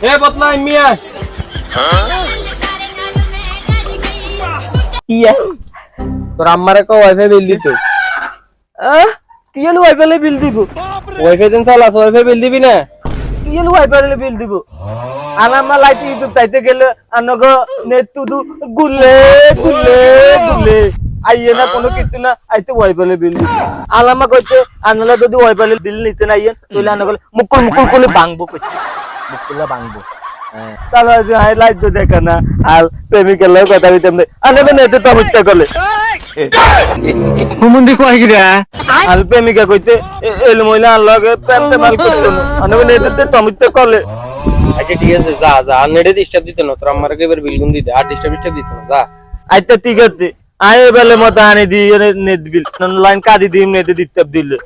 এ বদনা মিয়া ইয়া তোর আম্মারে কো ওয়াইফাই বিল দিত কি হলো ওয়াইফাই বিল দিব ওয়াইফাই দেন চালাস ওয়াইফাই বিল দিবি না কি হলো ওয়াইফাই বিল দিব আনামা লাইট ইউটিউব তাইতে গেলে আনগো নেট তুদু গুলে গুলে গুলে আইয়ে না কোনো কিছু না আইতে ওয়াইফাই বিল দিব আলামা কইতে আনলা যদি ওয়াইফাই বিল নিতে না আইয়েন তাহলে আনগো মুকুল মুকুল করে ভাঙবো কইতে মুকুলা ভাঙবো তাহলে হাই লাইট তো দেখা না আর প্রেমিকের লগে কথা কইতাম না আনগো নেটে তো হত্যা করলে হুমুন্দি কয় গিরা আর প্রেমিকা কইতে এল মহিলা আনলগে প্রেমতে মাল করতে না আনগো নেটে তো হত্যা করলে আচ্ছা ঠিক আছে যা যা আর নেটে ডিস্টার্ব দিত না তোর আম্মারে এবার বিল গুন দিতে আর ডিস্টার্ব দিত না যা আচ্ছা ঠিক আছে আয় বেলে মতো আনি দি নেট বিল লাইন কাদি দিম নেট দিতে দিলে